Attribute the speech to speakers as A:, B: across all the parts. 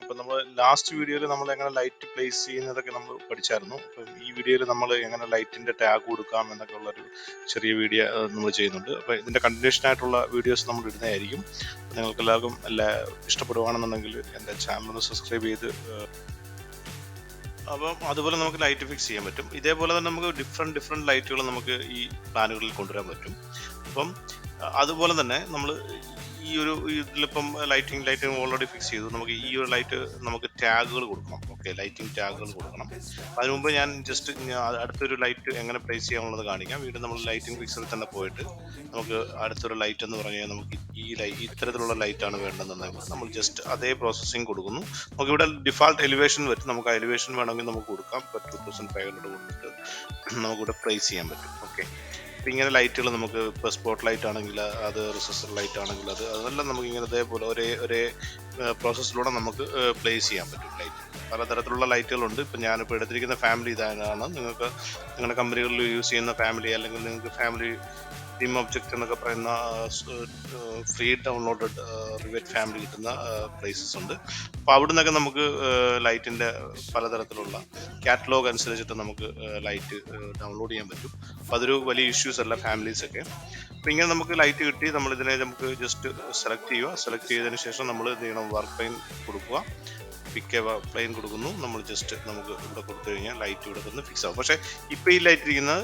A: അപ്പോൾ നമ്മൾ ലാസ്റ്റ് വീഡിയോയിൽ നമ്മൾ എങ്ങനെ ലൈറ്റ് പ്ലേസ് ചെയ്യുന്നതൊക്കെ നമ്മൾ പഠിച്ചായിരുന്നു. അപ്പം ഈ വീഡിയോയിൽ നമ്മൾ എങ്ങനെ ലൈറ്റിൻ്റെ ടാഗ് കൊടുക്കാം എന്നൊക്കെ ഉള്ളൊരു ചെറിയ വീഡിയോ നമ്മൾ ചെയ്യുന്നുണ്ട്. അപ്പോൾ ഇതിൻ്റെ കണ്ടിന്യൂഷൻ ആയിട്ടുള്ള വീഡിയോസ് നമ്മൾ ഇടുന്നതായിരിക്കും. നിങ്ങൾക്ക് എല്ലാവർക്കും ഇഷ്ടപ്പെടുകയാണെന്നുണ്ടെങ്കിൽ എൻ്റെ ചാനൽ ഒന്ന് സബ്സ്ക്രൈബ് ചെയ്ത് അപ്പം അതുപോലെ നമുക്ക് ലൈറ്റ് ഫിക്സ് ചെയ്യാൻ പറ്റും. ഇതേപോലെ തന്നെ നമുക്ക് ഡിഫറെൻറ്റ് ലൈറ്റുകൾ നമുക്ക് ഈ പ്ലാനുകളിൽ കൊണ്ടുവരാൻ പറ്റും. അപ്പം അതുപോലെ തന്നെ നമ്മൾ ഈ ഒരു ഇതിലിപ്പം ലൈറ്റിംഗ് ഓൾറെഡി ഫിക്സ് ചെയ്തു. നമുക്ക് ഈ ഒരു ലൈറ്റ് നമുക്ക് ടാഗുകൾ കൊടുക്കണം. ഓക്കെ, ലൈറ്റിംഗ് ടാഗുകൾ കൊടുക്കണം. അതിന് മുമ്പ് ഞാൻ ജസ്റ്റ് അടുത്തൊരു ലൈറ്റ് എങ്ങനെ പ്ലേസ് ചെയ്യാനുള്ളത് കാണിക്കാം. വീണ്ടും നമ്മൾ ലൈറ്റിംഗ് ഫിക്സറിൽ തന്നെ പോയിട്ട് നമുക്ക് അടുത്തൊരു ലൈറ്റ് എന്ന് പറഞ്ഞാൽ നമുക്ക് ഇത്തരത്തിലുള്ള ലൈറ്റാണ് വേണ്ടതെന്നുണ്ടെങ്കിൽ നമ്മൾ ജസ്റ്റ് അതേ പ്രോസസ്സിങ് കൊടുക്കുന്നു. നമുക്കിവിടെ ഡിഫാൾട്ട് എലിവേഷൻ വരും. നമുക്ക് ആ എലിവേഷൻ വേണമെങ്കിൽ നമുക്ക് കൊടുക്കാം. 2500 കൊടുത്തിട്ട് നമുക്കിവിടെ പ്ലേസ് ചെയ്യാൻ പറ്റും. ഓക്കെ, ഇങ്ങനെ ലൈറ്റുകൾ നമുക്ക് ഇപ്പോൾ സ്പോട്ട് ലൈറ്റ് ആണെങ്കിൽ അത്, റിസസർ ലൈറ്റ് ആണെങ്കിൽ അതെല്ലാം നമുക്ക് ഇങ്ങനെ ഇതേപോലെ ഒരേ പ്രോസസ്സിലൂടെ നമുക്ക് പ്ലേസ് ചെയ്യാൻ പറ്റും. ലൈറ്റ് പലതരത്തിലുള്ള ലൈറ്റുകളുണ്ട്. ഇപ്പം ഞാനിപ്പോൾ എടുത്തിരിക്കുന്ന ഫാമിലി ഇതാണ്. നിങ്ങൾക്ക് നിങ്ങളുടെ കമ്പനികളിൽ യൂസ് ചെയ്യുന്ന ഫാമിലി, അല്ലെങ്കിൽ നിങ്ങൾക്ക് ഫാമിലി തീം ഒബ്ജക്റ്റ് എന്നൊക്കെ പറയുന്ന ഫ്രീ ഡൗൺലോഡഡ് റിവറ്റ് ഫാമിലി കിട്ടുന്ന പ്ലേസസ് ഉണ്ട്. അപ്പോൾ അവിടെ നിന്നൊക്കെ നമുക്ക് ലൈറ്റിൻ്റെ പലതരത്തിലുള്ള കാറ്റലോഗ് അനുസരിച്ചിട്ട് നമുക്ക് ലൈറ്റ് ഡൗൺലോഡ് ചെയ്യാൻ പറ്റും. അപ്പോൾ അതൊരു വലിയ ഇഷ്യൂസ് അല്ല ഫാമിലീസൊക്കെ. അപ്പോൾ ഇങ്ങനെ നമുക്ക് ലൈറ്റ് കിട്ടി. നമ്മളിതിനെ നമുക്ക് ജസ്റ്റ് സെലക്ട് ചെയ്തതിന് ശേഷം നമ്മൾ എന്ത് ചെയ്യണം, വർക്ക് പ്ലെയിൻ കൊടുക്കുക. പിക്ക് പ്ലെയിൻ കൊടുക്കുന്നു. നമ്മൾ ജസ്റ്റ് നമുക്ക് ഇവിടെ കൊടുത്തു കഴിഞ്ഞാൽ ലൈറ്റ് ഇവിടെ നിന്ന് ഫിക്സ് ആവും. പക്ഷേ ഇപ്പോൾ ഈ ലൈറ്റ് ഇരിക്കുന്നത്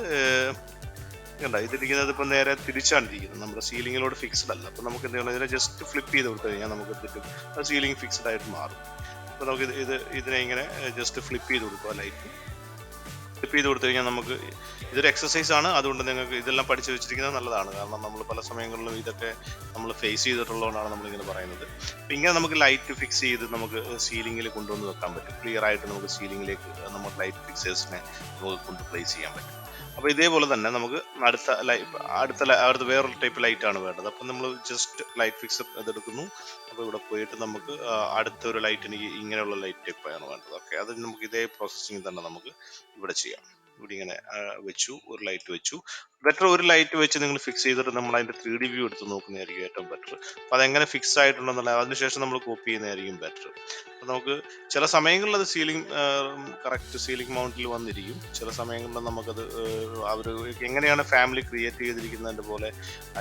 A: ഇതിരിക്കുന്നത് ഇപ്പം നേരെ തിരിച്ചാണ് ഇരിക്കുന്നത്. നമ്മുടെ സീലിങ്ങിലോട് ഫിക്സ്ഡ് അല്ല. അപ്പോൾ നമുക്ക് എന്ത് ചെയ്യണം, ഇതിനെ ജസ്റ്റ് ഫ്ലിപ്പ് ചെയ്ത് കൊടുത്തു കഴിഞ്ഞാൽ നമുക്ക് കിട്ടും സീലിംഗ് ഫിക്സ്ഡ് ആയിട്ട് മാറും. അപ്പോൾ നമുക്ക് ഇതിനെ ഇങ്ങനെ ജസ്റ്റ് ഫ്ലിപ്പ് ചെയ്ത് കൊടുക്കുക. ലൈറ്റ് ഫ്ലിപ്പ് ചെയ്ത് കൊടുത്തു കഴിഞ്ഞാൽ നമുക്ക് ഇതൊരു എക്സസൈസ് ആണ്. അതുകൊണ്ട് നിങ്ങൾക്ക് ഇതെല്ലാം പഠിച്ചു വെച്ചിരിക്കുന്നത് നല്ലതാണ്. കാരണം നമ്മൾ പല സമയങ്ങളിലും ഇതൊക്കെ നമ്മൾ ഫേസ് ചെയ്തിട്ടുള്ളതുകൊണ്ടാണ് നമ്മളിങ്ങനെ പറയുന്നത്. അപ്പം ഇങ്ങനെ നമുക്ക് ലൈറ്റ് ഫിക്സ് ചെയ്ത് നമുക്ക് സീലിങ്ങിൽ കൊണ്ടുവന്ന് വെക്കാൻ പറ്റും. ക്ലിയർ ആയിട്ട് നമുക്ക് സീലിങ്ങിലേക്ക് നമ്മുടെ ലൈറ്റ് ഫിക്സേഴ്സിനെ നമുക്ക് കൊണ്ട് പ്ലേസ് ചെയ്യാൻ പറ്റും. അപ്പോൾ ഇതേപോലെ തന്നെ നമുക്ക് അടുത്ത വേറൊരു ടൈപ്പ് ലൈറ്റാണ് വേണ്ടത്. അപ്പം നമ്മൾ ജസ്റ്റ് ലൈറ്റ് ഫിക്സർ അതെടുക്കുന്നു. അപ്പോൾ ഇവിടെ പോയിട്ട് നമുക്ക് അടുത്തൊരു ലൈറ്റ്, എനിക്ക് ഇങ്ങനെയുള്ള ലൈറ്റ് ടൈപ്പാണ് വേണ്ടത്. ഓക്കെ, അത് നമുക്ക് ഇതേ പ്രോസസ്സിങ് തന്നെ നമുക്ക് ഇവിടെ ചെയ്യാം. ഇവിടെ ഇങ്ങനെ വെച്ചു, ഒരു ലൈറ്റ് വെച്ചു. ബെറ്റർ ഒരു ലൈറ്റ് വെച്ച് നിങ്ങൾ ഫിക്സ് ചെയ്തിട്ട് നമ്മൾ അതിൻ്റെ 3D വ്യൂ എടുത്ത് നോക്കുന്നതായിരിക്കും ഏറ്റവും ബെറ്റർ. അപ്പോൾ അതെങ്ങനെ ഫിക്സ് ആയിട്ടുണ്ടെന്നുള്ള അതിനുശേഷം നമ്മൾ കോപ്പി ചെയ്യുന്നതായിരിക്കും ബെറ്റർ. അപ്പോൾ നമുക്ക് ചില സമയങ്ങളിൽ അത് കറക്റ്റ് സീലിംഗ് മൗണ്ടിൽ വന്നിരിക്കും. ചില സമയങ്ങളിൽ നമുക്കത് അവർ എങ്ങനെയാണ് ഫാമിലി ക്രിയേറ്റ് ചെയ്തിരിക്കുന്നതിൻ്റെ പോലെ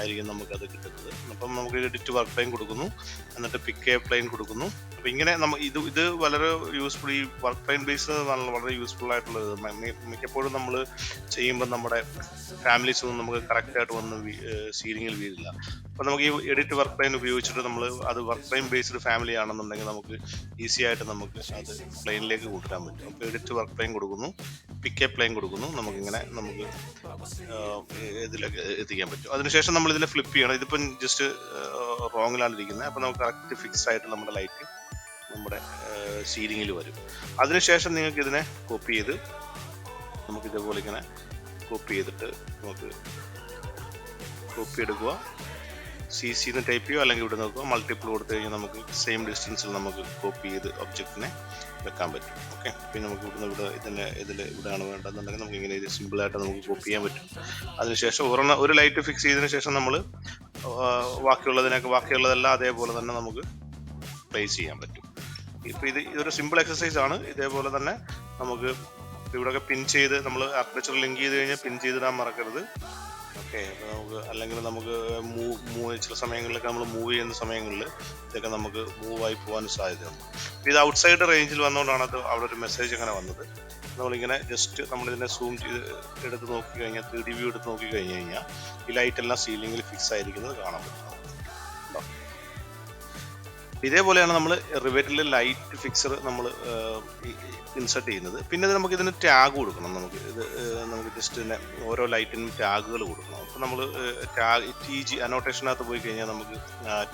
A: ആയിരിക്കും നമുക്കത് കിട്ടുന്നത്. അപ്പം നമുക്ക് എഡിറ്റ് വർക്ക് പ്ലെയിൻ കൊടുക്കുന്നു, എന്നിട്ട് പിക്ക് പ്ലെയിൻ കൊടുക്കുന്നു. അപ്പോൾ ഇങ്ങനെ ഇത് വളരെ യൂസ്ഫുൾ, ഈ വർക്ക് പ്ലെയിൻ ബേസ് വളരെ യൂസ്ഫുൾ ആയിട്ടുള്ളത്. മിക്കപ്പോഴും നമ്മൾ ചെയ്യുമ്പോൾ നമ്മുടെ ഫാമിലീസ് ഒന്നും നമുക്ക് കറക്റ്റായിട്ട് വന്ന് സീലിങ്ങിൽ വീഴില്ല. അപ്പോൾ നമുക്ക് ഈ എഡിറ്റ് വർക്ക് പ്ലെയിൻ ഉപയോഗിച്ചിട്ട് നമ്മൾ അത് വർക്ക് പ്ലെയിൻ ബേസ്ഡ് ഫാമിലി ആണെന്നുണ്ടെങ്കിൽ നമുക്ക് ഈസി ആയിട്ട് നമുക്ക് അത് പ്ലെയിനിലേക്ക് കൊണ്ടുവരാൻ പറ്റും. അപ്പോൾ എഡിറ്റ് വർക്ക് പ്ലെയിൻ കൊടുക്കുന്നു, പിക്ക് പ്ലെയിൻ കൊടുക്കുന്നു. നമുക്ക് ഇതിലേക്ക് എത്തിക്കാൻ പറ്റും. അതിനുശേഷം നമ്മൾ ഇതിനെ ഫ്ലിപ്പ് ചെയ്യണം. ഇതിപ്പം ജസ്റ്റ് റോങ്ങിലാണ് ഇരിക്കുന്നത്. അപ്പോൾ നമുക്ക് കറക്റ്റ് ഫിക്സ് ആയിട്ട് നമ്മുടെ ലൈറ്റ് നമ്മുടെ സീലിങ്ങിൽ വരും. അതിനുശേഷം നിങ്ങൾക്ക് ഇതിനെ കോപ്പി ചെയ്ത് നമുക്കിതേപോലെ ഇങ്ങനെ കോപ്പി ചെയ്തിട്ട് നമുക്ക് കോപ്പി എടുക്കുക. CC ടൈപ്പ് ചെയ്യുക, അല്ലെങ്കിൽ ഇവിടെ നോക്കുക, മൾട്ടിപ്പിൾ കൊടുത്തു കഴിഞ്ഞാൽ നമുക്ക് സെയിം ഡിസ്റ്റൻസിൽ നമുക്ക് കോപ്പി ചെയ്ത് ഒബ്ജക്റ്റിനെ വെക്കാൻ പറ്റും. ഓക്കെ, പിന്നെ നമുക്ക് ഇവിടുന്ന് ഇവിടെയാണ് വേണ്ടതെന്നുണ്ടെങ്കിൽ നമുക്ക് ഇങ്ങനെ ഇത് സിമ്പിളായിട്ട് നമുക്ക് കോപ്പി ചെയ്യാൻ പറ്റും. അതിനുശേഷം ഒരു ലൈറ്റ് ഫിക്സ് ചെയ്തതിന് ശേഷം നമ്മൾ ബാക്കിയുള്ളതെല്ലാം അതേപോലെ തന്നെ നമുക്ക് പ്ലേസ് ചെയ്യാൻ പറ്റും. ഇപ്പോൾ ഇതൊരു സിമ്പിൾ എക്സസൈസ് ആണ്. ഇതേപോലെ തന്നെ നമുക്ക് ഇവിടെയൊക്കെ പിൻ ചെയ്ത് നമ്മൾ അപ്പർച്ചർ ലിങ്ക് ചെയ്ത് കഴിഞ്ഞാൽ പിൻ ചെയ്തിടാൻ മറക്കരുത്. ഓക്കെ, അല്ലെങ്കിൽ നമുക്ക് ചില സമയങ്ങളിലൊക്കെ നമ്മൾ മൂവ് ചെയ്യുന്ന സമയങ്ങളിൽ ഇതൊക്കെ നമുക്ക് മൂവായി പോകാൻ സാധ്യതയുണ്ട്. ഇത് ഔട്ട്സൈഡ് റേഞ്ചിൽ വന്നുകൊണ്ടാണ് അവിടെ ഒരു മെസ്സേജ് അങ്ങനെ വന്നത്. നമ്മളിങ്ങനെ ജസ്റ്റ് നമ്മളിതിനെ സൂം ചെയ്ത് എടുത്ത് നോക്കിക്കഴിഞ്ഞാൽ 3D വ്യൂ എടുത്ത് നോക്കിക്കഴിഞ്ഞാൽ ഈ ലൈറ്റ് എല്ലാം സീലിങ്ങിൽ ഫിക്സ് ആയിരിക്കുന്നത് കാണാൻ പറ്റും. ഇതേപോലെയാണ് നമ്മൾ റിവറ്റിൽ ലൈറ്റ് ഫിക്സർ നമ്മൾ ഇൻസർട്ട് ചെയ്യുന്നത്. പിന്നെ നമുക്ക് ഇതിന് ടാഗ് കൊടുക്കണം. നമുക്ക് ജസ്റ്റ് ഓരോ ലൈറ്റിനും ടാഗുകൾ കൊടുക്കണം. അപ്പോൾ നമ്മൾ TG അനോട്ടേഷനകത്ത് പോയി കഴിഞ്ഞാൽ നമുക്ക്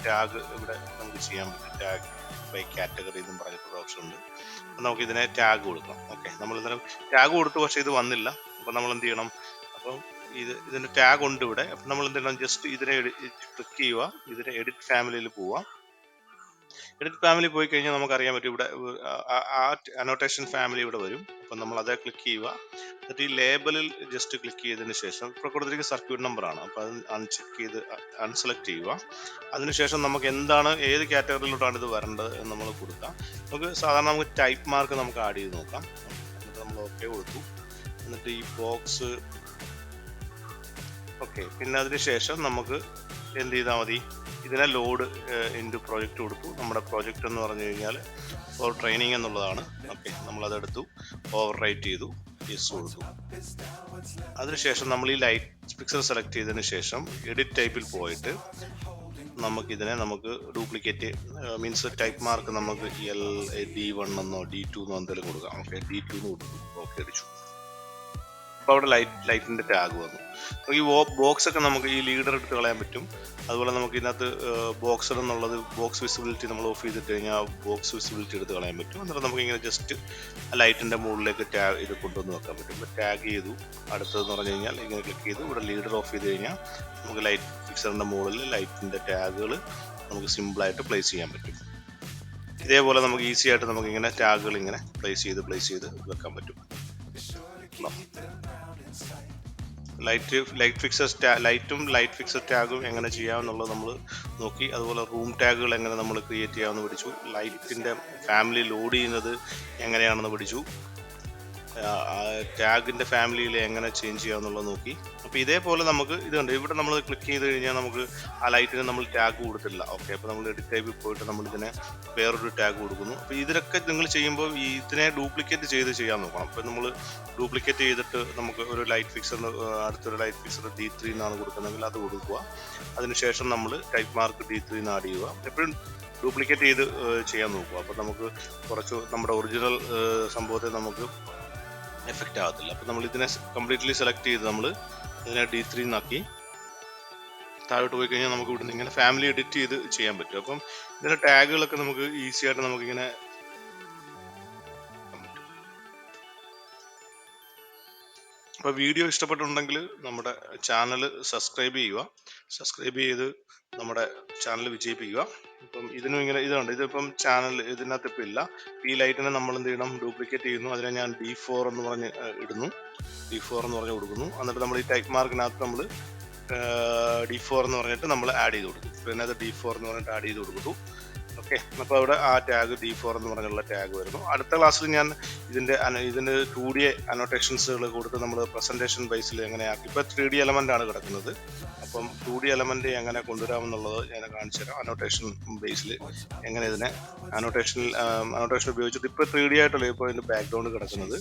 A: ടാഗ് ഇവിടെ നമുക്ക് ചെയ്യാൻ പറ്റും. ടാഗ് ബൈ കാറ്റഗറി എന്നും പറഞ്ഞിട്ടൊരു ഓപ്ഷൻ ഉണ്ട്. അപ്പോൾ നമുക്ക് ഇതിനെ ടാഗ് കൊടുക്കണം. ഓക്കെ, നമ്മൾ ഇതിന് ടാഗ് കൊടുത്തു, പക്ഷേ ഇത് വന്നില്ല. അപ്പോൾ നമ്മൾ എന്ത് ചെയ്യണം, അപ്പം ഇതിൻ്റെ ടാഗ് ഉണ്ട് ഇവിടെ. അപ്പം നമ്മൾ എന്ത് ചെയ്യണം, ജസ്റ്റ് ഇതിനെ ക്ലിക്ക് ചെയ്യുക, ഇതിനെ എഡിറ്റ് ഫാമിലിയിൽ പോവുക. എഡിറ്റ് ഫാമിലി പോയി കഴിഞ്ഞാൽ നമുക്കറിയാൻ പറ്റും ഇവിടെ ആ അനോട്ടേഷൻ ഫാമിലി ഇവിടെ വരും. അപ്പം നമ്മൾ അതേ ക്ലിക്ക് ചെയ്യുക. എന്നിട്ട് ഈ ലേബലിൽ ജസ്റ്റ് ക്ലിക്ക് ചെയ്തതിന് ശേഷം ഇപ്പോൾ കൊടുത്തിരിക്കുന്ന സർക്യൂട്ട് നമ്പറാണ്. അപ്പോൾ അത് അൺചെക്ക് ചെയ്ത് അൺസെലക്ട് ചെയ്യുക. അതിനുശേഷം നമുക്ക് എന്താണ് ഏത് കാറ്റഗറിയിലോട്ടാണ് ഇത് വരേണ്ടത് എന്ന് നമ്മൾ കൊടുക്കാം. നമുക്ക് സാധാരണ നമുക്ക് ടൈപ്പ് മാർക്ക് നമുക്ക് ആഡ് ചെയ്ത് നോക്കാം. എന്നിട്ട് നമ്മൾ ഓക്കെ കൊടുത്തു. എന്നിട്ട് ഈ ബോക്സ് ഓക്കെ. പിന്നെ അതിന് ശേഷം നമുക്ക് എന്ത് ചെയ്താൽ മതി, ഇതിനെ ലോഡ് ഇൻറ്റു പ്രോജക്റ്റ് കൊടുത്തു. നമ്മുടെ പ്രോജക്റ്റ് എന്ന് പറഞ്ഞു കഴിഞ്ഞാൽ ഫോർ ട്രെയിനിങ് എന്നുള്ളതാണ്. ഓക്കെ, നമ്മളതെടുത്തു, ഓവർ റൈറ്റ് ചെയ്തു, യെസ് കൊടുത്തു. അതിനുശേഷം നമ്മൾ ഈ ലൈറ്റ് പിക്ചർ സെലക്ട് ചെയ്തതിന് ശേഷം എഡിറ്റ് ടൈപ്പിൽ പോയിട്ട് നമുക്ക് ഡ്യൂപ്ലിക്കേറ്റ് മീൻസ് ടൈപ്പ് മാർക്ക് നമുക്ക് D1 എന്നോ D2 എന്നോ എന്തെങ്കിലും കൊടുക്കാം. ഓക്കെ, D2 എന്ന് കൊടുത്തു, ഓക്കെ അടിച്ചു. അപ്പോൾ അവിടെ ലൈറ്റിൻ്റെ ടാഗ് വന്നു. ഈ ബോക്സ് ഒക്കെ നമുക്ക് ഈ ലീഡർ എടുത്ത് കളയാൻ പറ്റും. അതുപോലെ നമുക്ക് ഇതിനകത്ത് ബോക്സർ എന്നുള്ളത് ബോക്സ് വിസിബിലിറ്റി നമ്മൾ ഓഫ് ചെയ്തിട്ട് കഴിഞ്ഞാൽ ബോക്സ് വിസിബിലിറ്റി എടുത്ത് കളയാൻ പറ്റും. എന്നിട്ട് നമുക്ക് ഇങ്ങനെ ജസ്റ്റ് ലൈറ്റിൻ്റെ മുകളിലേക്ക് ടാഗ് ഇത് കൊണ്ടുവന്ന് വെക്കാൻ പറ്റും. ഇപ്പോൾ ടാഗ് ചെയ്തു. അടുത്തതെന്ന് പറഞ്ഞു കഴിഞ്ഞാൽ ഇങ്ങനെ ക്ലിക്ക് ചെയ്തു, ഇവിടെ ലീഡർ ഓഫ് ചെയ്ത് കഴിഞ്ഞാൽ നമുക്ക് ലൈറ്റ് ഫിക്സറിൻ്റെ മുകളിൽ ലൈറ്റിൻ്റെ ടാഗുകൾ നമുക്ക് സിമ്പിളായിട്ട് പ്ലേസ് ചെയ്യാൻ പറ്റും. ഇതേപോലെ നമുക്ക് ഈസി ആയിട്ട് നമുക്ക് ഇങ്ങനെ ടാഗുകൾ ഇങ്ങനെ പ്ലേസ് ചെയ്ത് വെക്കാൻ പറ്റും. ലൈറ്റ് ഫിക്സർ ടാഗും എങ്ങനെ ചെയ്യാമെന്നുള്ളത് നമ്മൾ നോക്കി. അതുപോലെ റൂം ടാഗുകൾ എങ്ങനെ നമ്മൾ ക്രിയേറ്റ് ചെയ്യാമെന്ന് പഠിച്ചു. ലൈറ്റിൻ്റെ ഫാമിലി ലോഡ് ചെയ്യുന്നത് എങ്ങനെയാണെന്ന് പഠിച്ചു. ടാഗിൻ്റെ ഫാമിലിയിൽ എങ്ങനെ ചേഞ്ച് ചെയ്യാമെന്നുള്ളത് നോക്കി. അപ്പോൾ ഇതേപോലെ നമുക്ക് ഇതുണ്ട്. ഇവിടെ നമ്മൾ ക്ലിക്ക് ചെയ്ത് കഴിഞ്ഞാൽ നമുക്ക് ആ ലൈറ്റിന് നമ്മൾ ടാഗ് കൊടുത്തില്ല. ഓക്കെ, അപ്പോൾ നമ്മൾ എഡിറ്റ് ടൈപ്പിൽ പോയിട്ട് നമ്മളിതിനെ വേറൊരു ടാഗ് കൊടുക്കുന്നു. അപ്പോൾ ഇതിലൊക്കെ നിങ്ങൾ ചെയ്യുമ്പോൾ ഇതിനെ ഡ്യൂപ്ലിക്കേറ്റ് ചെയ്ത് ചെയ്യാൻ നോക്കണം. അപ്പോൾ നമ്മൾ ഡ്യൂപ്ലിക്കേറ്റ് ചെയ്തിട്ട് നമുക്ക് ഒരു ലൈറ്റ് ഫിക്സറിന് അടുത്തൊരു ലൈറ്റ് ഫിക്സർ D3 എന്നാണ് കൊടുക്കുന്നതെങ്കിൽ അത് കൊടുക്കുക. അതിനുശേഷം നമ്മൾ ടൈപ്പ് മാർക്ക് D3 എന്ന് ആഡ് ചെയ്യുക. എപ്പോഴും ഡ്യൂപ്ലിക്കേറ്റ് ചെയ്ത് ചെയ്യാൻ നോക്കുക. അപ്പോൾ നമുക്ക് കുറച്ച് നമ്മുടെ ഒറിജിനൽ സംഭവത്തെ നമുക്ക് എഫക്റ്റ് ആകത്തില്ല. അപ്പോൾ നമ്മൾ ഇതിനെ കംപ്ലീറ്റ്ലി സെലക്ട് ചെയ്ത് നമ്മൾ ഇതിനെ D3 എന്നാക്കി താഴോട്ട് പോയി കഴിഞ്ഞാൽ നമുക്ക് ഇവിടുന്ന് ഇങ്ങനെ ഫാമിലി എഡിറ്റ് ചെയ്ത് ചെയ്യാൻ പറ്റും. അപ്പം ഇതിൻ്റെ ടാഗുകളൊക്കെ നമുക്ക് ഈസി ആയിട്ട് നമുക്കിങ്ങനെ അപ്പോൾ വീഡിയോ ഇഷ്ടപ്പെട്ടിട്ടുണ്ടെങ്കിൽ നമ്മുടെ ചാനൽ സബ്സ്ക്രൈബ് ചെയ്ത് നമ്മുടെ ചാനൽ വിജയിപ്പിക്കുക. ഇപ്പം ഇതിനും ഇങ്ങനെ ഇതിപ്പം ചാനൽ ഇതിനകത്ത് ഇപ്പം ഇല്ല. ഈ ലൈറ്റിനെ നമ്മൾ എന്ത് ചെയ്യണം, ഡ്യൂപ്ലിക്കേറ്റ് ചെയ്യുന്നു. അതിനെ ഞാൻ D4 എന്ന് പറഞ്ഞ് ഇടുന്നു, D4 എന്ന് പറഞ്ഞ് കൊടുക്കുന്നു. എന്നിട്ട് നമ്മൾ ഈ ടൈപ്പ് മാർക്കിനകത്ത് നമ്മൾ D4 എന്ന് പറഞ്ഞിട്ട് നമ്മൾ ആഡ് ചെയ്ത് കൊടുക്കും. പിന്നെ അത് D4 എന്ന് പറഞ്ഞിട്ട് ആഡ് ചെയ്ത് കൊടുക്കുന്നു. ഓക്കെ, അപ്പോൾ അവിടെ ആ ടാഗ് D4 എന്ന് പറഞ്ഞുള്ള ടാഗ് വരുന്നു. അടുത്ത ക്ലാസ്സിൽ ഞാൻ ഇതിൻ്റെ 2D അനോട്ടേഷൻസുകൾ കൊടുത്ത് നമ്മൾ പ്രസൻറ്റേഷൻ ബേസിൽ എങ്ങനെയാക്കി. ഇപ്പോൾ 3D എലമെൻ്റ് ആണ് കിടക്കുന്നത്. അപ്പം 2D എലമെൻ്റ് എങ്ങനെ കൊണ്ടുവരാമെന്നുള്ളത് ഞാൻ കാണിച്ചു തരാം. അനോട്ടേഷൻ ബേസിൽ എങ്ങനെ ഇതിനെ അനോട്ടേഷൻ ഉപയോഗിച്ചിട്ട് ഇപ്പോൾ 3D ആയിട്ടല്ലേ ഇപ്പോൾ ഇതിൻ്റെ ബാക്ക്ഗ്രൗണ്ട് കിടക്കുന്നത്.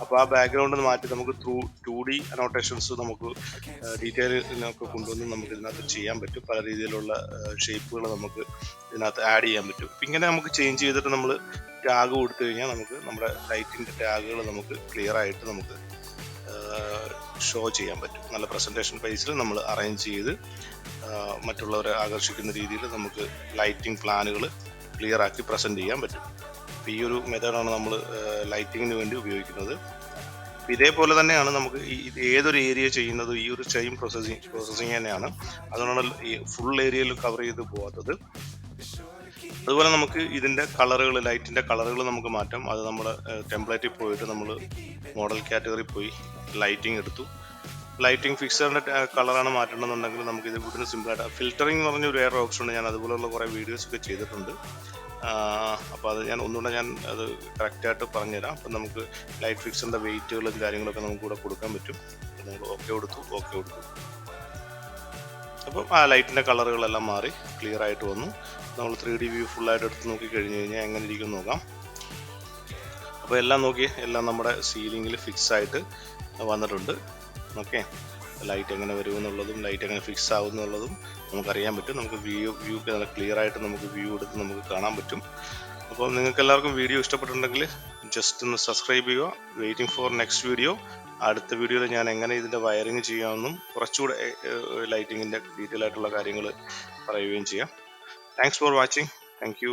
A: അപ്പോൾ ആ ബാക്ക്ഗ്രൗണ്ട് മാറ്റി നമുക്ക് 2D അനോട്ടേഷൻസ് നമുക്ക് ഡീറ്റെയിലിനൊക്കെ കൊണ്ടുവന്ന് നമുക്ക് ഇതിനകത്ത് ചെയ്യാൻ പറ്റും. പല രീതിയിലുള്ള ഷേപ്പുകൾ നമുക്ക് ഇതിനകത്ത് ആഡ് ചെയ്യാൻ പറ്റും. ഇങ്ങനെ നമുക്ക് ചേഞ്ച് ചെയ്തിട്ട് നമ്മൾ ടാഗ് കൊടുത്തു കഴിഞ്ഞാൽ നമുക്ക് നമ്മുടെ ലൈറ്റിൻ്റെ ടാഗുകൾ നമുക്ക് ക്ലിയർ ആയിട്ട് നമുക്ക് ഷോ ചെയ്യാൻ പറ്റും. നല്ല പ്രസൻറ്റേഷൻ ബേസിൽ നമ്മൾ അറേഞ്ച് ചെയ്ത് മറ്റുള്ളവരെ ആകർഷിക്കുന്ന രീതിയിൽ നമുക്ക് ലൈറ്റിംഗ് പ്ലാനുകൾ ക്ലിയർ ആക്കി പ്രസൻറ്റ് ചെയ്യാൻ പറ്റും. അപ്പോൾ ഈ ഒരു മെത്തേഡാണ് നമ്മൾ ലൈറ്റിങ്ങിന് വേണ്ടി ഉപയോഗിക്കുന്നത്. ഇതേപോലെ തന്നെയാണ് നമുക്ക് ഏതൊരു ഏരിയ ചെയ്യുന്നത് ഈ ഒരു സെയിം പ്രോസസ്സിങ് തന്നെയാണ്. അതുകൊണ്ടാണ് ഈ ഫുൾ ഏരിയയിൽ കവർ ചെയ്ത് പോകാത്തത്. അതുപോലെ നമുക്ക് ഇതിൻ്റെ കളറുകൾ, ലൈറ്റിൻ്റെ കളറുകൾ നമുക്ക് മാറ്റാം. അത് നമ്മുടെ ടെംപ്ലേറ്റിൽ പോയിട്ട് നമ്മൾ മോഡൽ കാറ്റഗറി പോയി ലൈറ്റിംഗ് എടുത്തു. ലൈറ്റിംഗ് ഫിക്സറിൻ്റെ കളറാണ് മാറ്റണമെന്നുണ്ടെങ്കിൽ നമുക്ക് ഇത് ഇവിടുന്ന് സിമ്പിളായിട്ട് ഫിൽറ്ററിംഗ് എന്ന് പറഞ്ഞ വേറെ ഓപ്ഷൻ ഉണ്ട്. ഞാൻ അതുപോലുള്ള കുറേ വീഡിയോസൊക്കെ ചെയ്തിട്ടുണ്ട്. അപ്പോൾ അത് ഒന്നുകൂടെ ഞാൻ അത് കറക്റ്റായിട്ട് പറഞ്ഞുതരാം. അപ്പം നമുക്ക് ലൈറ്റ് ഫിക്സറിൻ്റെ വെയിറ്റുകളും കാര്യങ്ങളൊക്കെ നമുക്ക് ഇവിടെ കൊടുക്കാൻ പറ്റും. നമ്മൾ ഓക്കെ കൊടുത്തു. അപ്പം ആ ലൈറ്റിൻ്റെ കളറുകളെല്ലാം മാറി ക്ലിയർ ആയിട്ട് വന്നു. നമ്മൾ 3D വ്യൂ ഫുള്ളായിട്ട് എടുത്ത് നോക്കി കഴിഞ്ഞ് കഴിഞ്ഞാൽ എങ്ങനെ ഇരിക്കും നോക്കാം. അപ്പോൾ എല്ലാം എല്ലാം നമ്മുടെ സീലിങ്ങിൽ ഫിക്സ് ആയിട്ട് വന്നിട്ടുണ്ട്. ഓക്കെ, ലൈറ്റ് എങ്ങനെ വരുമെന്നുള്ളതും ലൈറ്റ് എങ്ങനെ ഫിക്സ് ആവുമെന്നുള്ളതും നമുക്കറിയാൻ പറ്റും. നമുക്ക് വ്യൂ നല്ല ക്ലിയർ ആയിട്ട് നമുക്ക് വ്യൂ എടുത്ത് നമുക്ക് കാണാൻ പറ്റും. അപ്പോൾ നിങ്ങൾക്ക് എല്ലാവർക്കും വീഡിയോ ഇഷ്ടപ്പെട്ടിട്ടുണ്ടെങ്കിൽ ജസ്റ്റ് ഒന്ന് സബ്സ്ക്രൈബ് ചെയ്യുക. Waiting for next video. അടുത്ത വീഡിയോയിൽ ഞാൻ എങ്ങനെ ഇതിൻ്റെ വയറിങ് ചെയ്യാമെന്നും കുറച്ചുകൂടെ ലൈറ്റിങ്ങിൻ്റെ ഡീറ്റെയിൽ ആയിട്ടുള്ള കാര്യങ്ങൾ പറയുകയും ചെയ്യാം. Thanks for watching. Thank you.